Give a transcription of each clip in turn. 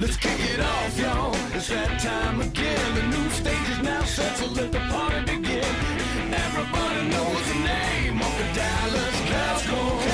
Let's kick it off, y'all. It's that time again. The new stage is now set, so let the party begin. Everybody knows the name of the Dallas Cowboys.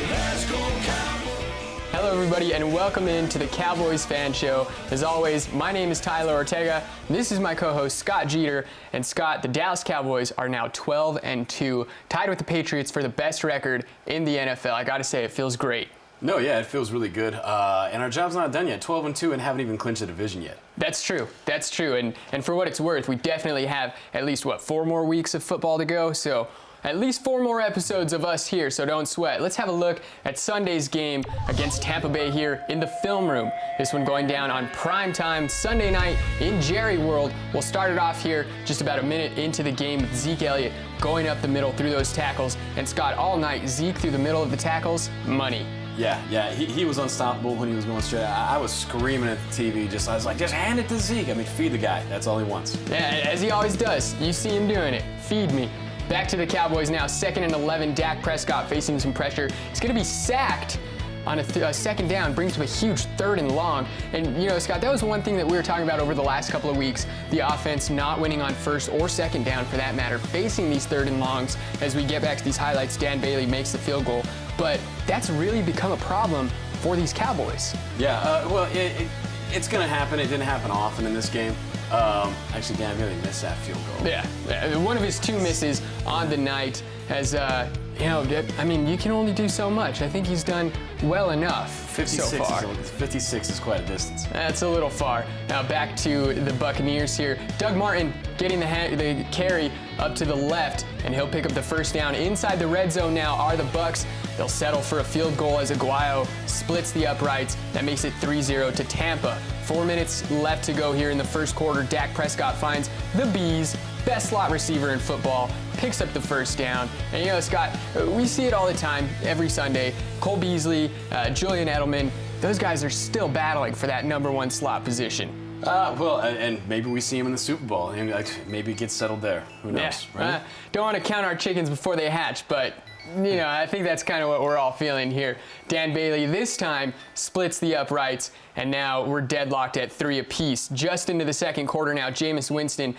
Let's go Cowboys. Hello everybody and welcome into the Cowboys Fan Show. As always, my name is Tyler Ortega. This is my co-host Scott Jeter. And Scott, the Dallas Cowboys are now 12-2, tied with the Patriots for the best record in the NFL. I gotta say, it feels great. No, yeah, it feels really good. And our job's not done yet. 12-2 and haven't even clinched the division yet. That's true. That's true. And for what it's worth, we definitely have at least, 4 more weeks of football to go. So at least 4 more episodes of us here, so don't sweat. Let's have a look at Sunday's game against Tampa Bay here in the film room. This one going down on prime time Sunday night in Jerry World. We'll start it off here just about a minute into the game with Zeke Elliott going up the middle through those tackles. And Scott, all night, Zeke through the middle of the tackles, money. Yeah, he was unstoppable when he was going straight. I was screaming at the TV, I was like, just hand it to Zeke. I mean, feed the guy. That's all he wants. Yeah, as he always does. You see him doing it. Feed me. Back to the Cowboys now. 2nd and 11. Dak Prescott facing some pressure. He's going to be sacked on a second down. Brings him a huge 3rd and long. And, Scott, that was one thing that we were talking about over the last couple of weeks. The offense not winning on 1st or 2nd down, for that matter, facing these 3rd and longs. As we get back to these highlights, Dan Bailey makes the field goal. But that's really become a problem for these Cowboys. Yeah, it's going to happen. It didn't happen often in this game. Actually, Dan Bailey missed that field goal. Yeah, one of his 2 misses on the night. As I mean, you can only do so much. I think he's done well enough 56 so far. 56 is quite a distance. That's a little far. Now back to the Buccaneers here. Doug Martin getting the carry up to the left, and he'll pick up the 1st down. Inside the red zone now are the Bucs. They'll settle for a field goal as Aguayo splits the uprights. That makes it 3-0 to Tampa. 4 minutes left to go here in the 1st quarter. Dak Prescott finds the Bees, best slot receiver in football, picks up the 1st down. And Scott, we see it all the time, every Sunday. Cole Beasley, Julian Edelman, those guys are still battling for that #1 slot position. And maybe we see him in the Super Bowl, and maybe it gets settled there. Who knows, right? Don't want to count our chickens before they hatch, but I think that's kind of what we're all feeling here. Dan Bailey this time splits the uprights, and now we're deadlocked at 3 apiece. Just into the 2nd quarter now, Jameis Winston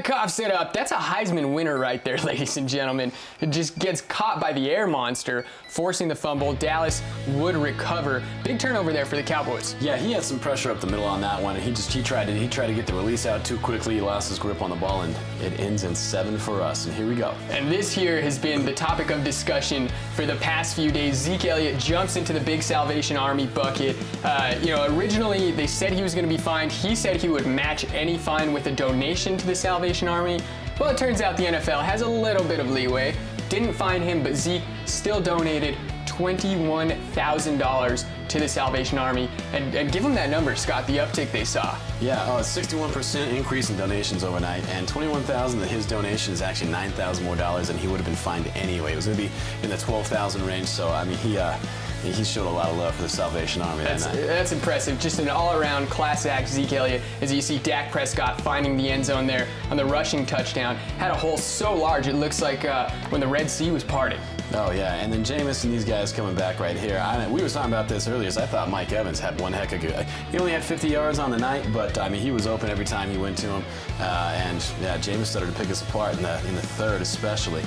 coughs it up. That's a Heisman winner right there, ladies and gentlemen. It just gets caught by the air monster, forcing the fumble. Dallas would recover. Big turnover there for the Cowboys. Yeah, he had some pressure up the middle on that one, and he tried to get the release out too quickly. He lost his grip on the ball, and it ends in 7 for us. And here we go. And this here has been the topic of discussion for the past few days. Zeke Elliott jumps into the big Salvation Army bucket. Originally they said he was going to be fined. He said he would match any fine with a donation to the Salvation Army. Well, it turns out the NFL has a little bit of leeway. Didn't fine him, but Zeke still donated $21,000 to the Salvation Army. And give them that number, Scott, the uptick they saw. Yeah, 61% increase in donations overnight, and $21,000 of his donation is actually $9,000 more dollars than he would have been fined anyway. It was going to be in the $12,000 range, so I mean, he showed a lot of love for the Salvation Army that night. That's impressive. Just an all-around class act Zeke Elliott, as you see Dak Prescott finding the end zone there on the rushing touchdown. Had a hole so large it looks like when the Red Sea was parting. Oh, yeah, and then Jameis and these guys coming back right here. We were talking about this earlier, so I thought Mike Evans had one heck of a good. He only had 50 yards on the night, but, I mean, he was open every time he went to him. Jameis started to pick us apart in the 3rd especially.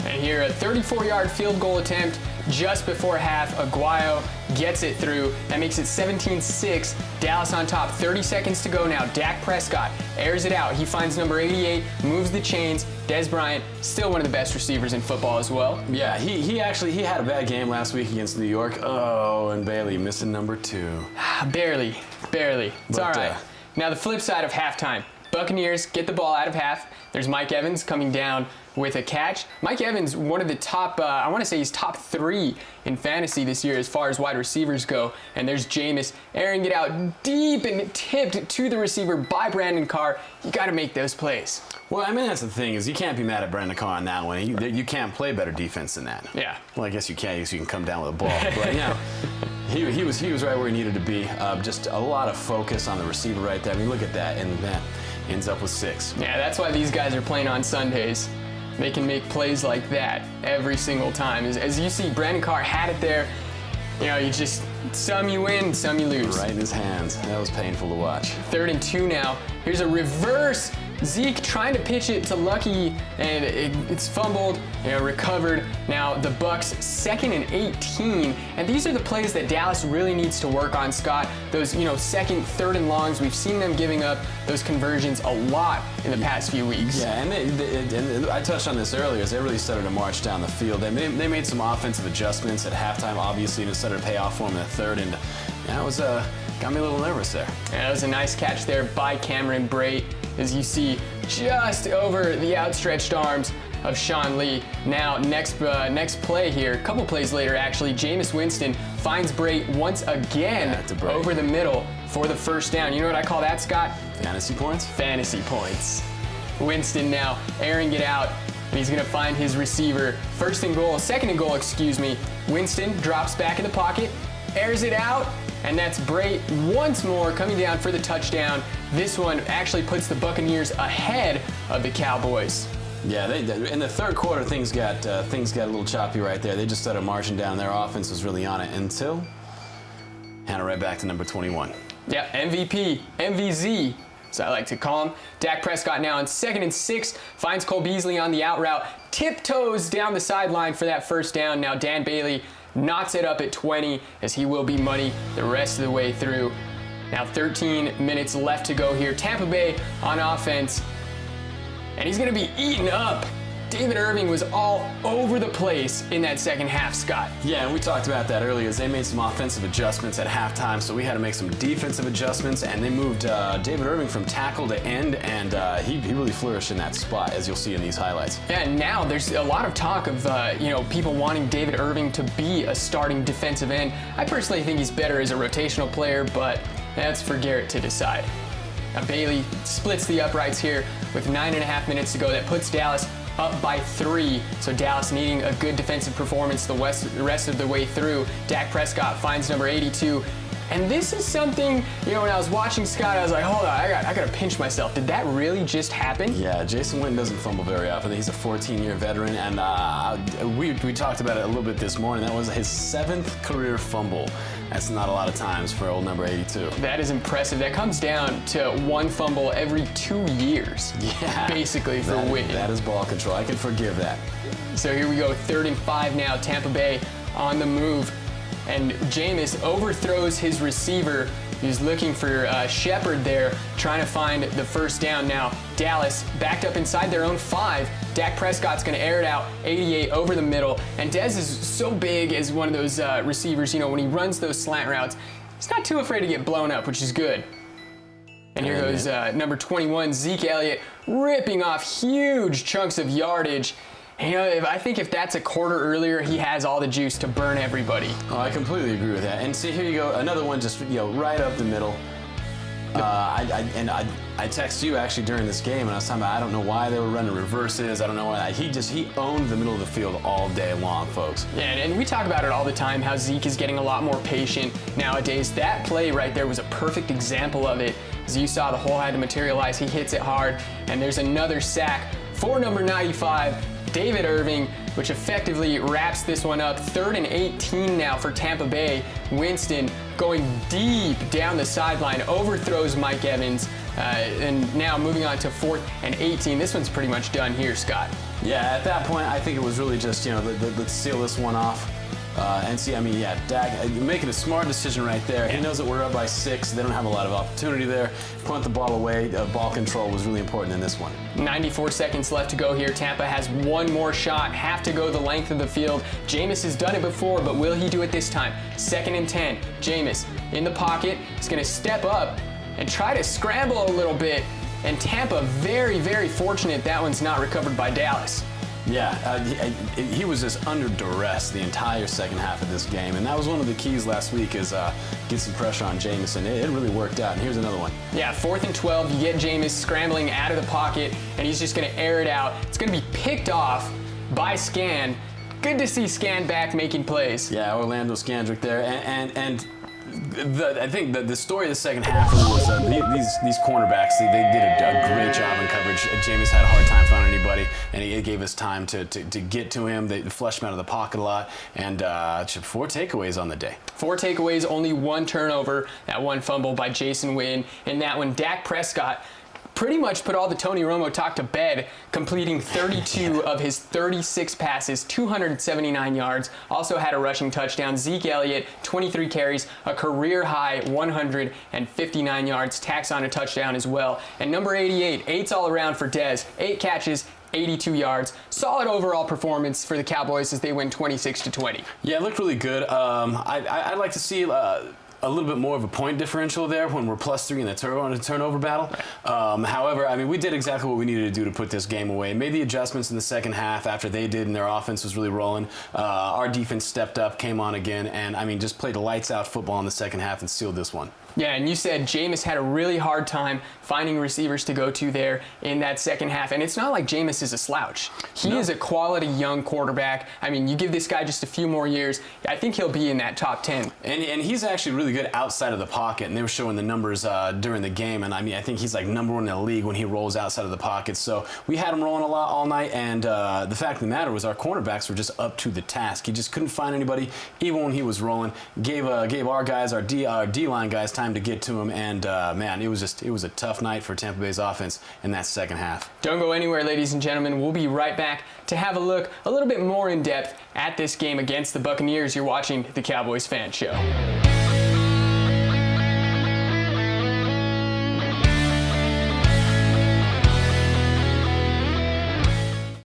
And here, a 34-yard field goal attempt just before half. Aguayo gets it through. That makes it 17-6. Dallas on top. 30 seconds to go now. Dak Prescott airs it out. He finds number 88, moves the chains. Dez Bryant, still one of the best receivers in football as well. Yeah, he had a bad game last week against New York. Oh, and Bailey missing number 2. Barely. It's all right. Now the flip side of halftime. Buccaneers get the ball out of half. There's Mike Evans coming down with a catch. Mike Evans, one of the top, I want to say he's top 3 in fantasy this year as far as wide receivers go. And there's Jameis airing it out deep and tipped to the receiver by Brandon Carr. You got to make those plays. Well, I mean, that's the thing, is you can't be mad at Brandon Carr on that one. You can't play better defense than that. Yeah. Well, I guess you can, because you can come down with a ball. But, he was right where he needed to be. Just a lot of focus on the receiver right there. I mean, look at that, and man, ends up with 6. Yeah, that's why these guys are playing on Sundays. They can make plays like that every single time. As you see, Brandon Carr had it there. you just, some you win, some you lose. Right in his hands. That was painful to watch. 3rd and 2 now. Here's a reverse. Zeke trying to pitch it to Lucky, and it's fumbled, recovered. Now the Bucks 2nd and 18, and these are the plays that Dallas really needs to work on, Scott. Those, 2nd, 3rd and longs. We've seen them giving up those conversions a lot in the past few weeks. Yeah, and I touched on this earlier. As they really started to march down the field. They made some offensive adjustments at halftime, obviously, and it started to pay off for them in the 3rd, and that was got me a little nervous there. Yeah, that was a nice catch there by Cameron Brate, as you see just over the outstretched arms of Sean Lee. Now, next play here, a couple plays later actually, Jameis Winston finds Brate once again over the middle for the 1st down. You know what I call that, Scott? Fantasy points? Fantasy points. Winston now airing it out, and he's gonna find his receiver. 2nd and goal, excuse me. Winston drops back in the pocket, airs it out, and that's Brate once more coming down for the touchdown. This one actually puts the Buccaneers ahead of the Cowboys. Yeah, in the 3rd quarter, things got a little choppy right there. They just started marching down. Their offense was really on it until handed right back to number 21. Yeah, MVP, MVZ, as I like to call him. Dak Prescott now on 2nd and 6, finds Cole Beasley on the out route, tiptoes down the sideline for that 1st down. Now Dan Bailey knots it up at 20, as he will be money the rest of the way through. Now 13 minutes left to go here. Tampa Bay on offense, and he's going to be eaten up. David Irving was all over the place in that 2nd half, Scott. Yeah, and we talked about that earlier, as they made some offensive adjustments at halftime, so we had to make some defensive adjustments, and they moved David Irving from tackle to end, and he really flourished in that spot, as you'll see in these highlights. Yeah, and now there's a lot of talk of people wanting David Irving to be a starting defensive end. I personally think he's better as a rotational player, but that's for Garrett to decide. Now Bailey splits the uprights here with 9.5 minutes to go. That puts Dallas up by 3. So Dallas needing a good defensive performance the rest of the way through. Dak Prescott finds number 82. And this is something, when I was watching Scott, I was like, hold on, I gotta pinch myself. Did that really just happen? Yeah, Jason Witten doesn't fumble very often. He's a 14-year veteran, and we talked about it a little bit this morning. That was his 7th career fumble. That's not a lot of times for old number 82. That is impressive. That comes down to 1 fumble every 2 years. Yeah. Basically for Witten. That is ball control. I can forgive that. So here we go, 3rd and 5 now. Tampa Bay on the move. And Jameis overthrows his receiver. He's looking for Shepard there, trying to find the 1st down. Now, Dallas backed up inside their own 5. Dak Prescott's going to air it out, 88 over the middle. And Dez is so big as one of those receivers, when he runs those slant routes, he's not too afraid to get blown up, which is good. And here goes number 21, Zeke Elliott, ripping off huge chunks of yardage. I think if that's a quarter earlier, he has all the juice to burn everybody. Oh, I completely agree with that. And see, here you go, another one just right up the middle. I texted you actually during this game, and I was talking about I don't know why they were running reverses. I don't know why. He owned the middle of the field all day long, folks. Yeah, and we talk about it all the time, how Zeke is getting a lot more patient nowadays. That play right there was a perfect example of it. As you saw, the hole had to materialize. He hits it hard, and there's another sack for number 95. David Irving, which effectively wraps this one up. 3rd and 18 now for Tampa Bay. Winston going deep down the sideline, overthrows Mike Evans, and now moving on to 4th and 18. This one's pretty much done here, Scott. Yeah, at that point, I think it was really just, let's seal this one off. And see, Dak making a smart decision right there. He knows that we're up by 6. They don't have a lot of opportunity there. Punt the ball away. Ball control was really important in this one. 94 seconds left to go here. Tampa has one more shot. Have to go the length of the field. Jameis has done it before, but will he do it this time? 2nd and 10. Jameis in the pocket. He's going to step up and try to scramble a little bit. And Tampa very, very fortunate that one's not recovered by Dallas. Yeah, he was just under duress the entire 2nd half of this game, and that was one of the keys last week is get some pressure on Jamison. It really worked out, and here's another one. Yeah, 4th and 12, you get Jameis scrambling out of the pocket, and he's just going to air it out. It's going to be picked off by Scan. Good to see Scan back making plays. Yeah, Orlando Scandrick there, and I think the story of the second half was these cornerbacks. They did a great job in coverage. Jameis had a hard time finding anybody, and it gave us time to get to him. They flushed him out of the pocket a lot, and 4 takeaways on the day. 4 takeaways, only 1 turnover. That 1 fumble by Jason Witten, and that one Dak Prescott pretty much put all the Tony Romo talk to bed, completing 32 of his 36 passes, 279 yards. Also had a rushing touchdown. Zeke Elliott, 23 carries, a career-high 159 yards, tacks on a touchdown as well. And number 88, 8's all around for Dez, 8 catches, 82 yards. Solid overall performance for the Cowboys as they win 26-20. Yeah, it looked really good. I'd like to see a little bit more of a point differential there when we're +3 in the turnover battle. Right. However, I mean, we did exactly what we needed to do to put this game away. Made the adjustments in the second half after they did, and their offense was really rolling. Our defense stepped up, came on again, and I mean, just played a lights-out football in the second half and sealed this one. Yeah, and you said Jameis had a really hard time finding receivers to go to there in that second half. And it's not like Jameis is a slouch. He is a quality young quarterback. I mean, you give this guy just a few more years, I think he'll be in that top 10. And he's actually really good outside of the pocket. And they were showing the numbers during the game. And I mean, I think he's like #1 in the league when he rolls outside of the pocket. So we had him rolling a lot all night. And the fact of the matter was our cornerbacks were just up to the task. He just couldn't find anybody, even when he was rolling. Gave our guys, our D-line guys, time to get to him, and man, it was a tough night for Tampa Bay's offense in that second half. Don't go anywhere, ladies and gentlemen. We'll be right back to have a look a little bit more in depth at this game against the Buccaneers. You're watching the Cowboys Fan Show.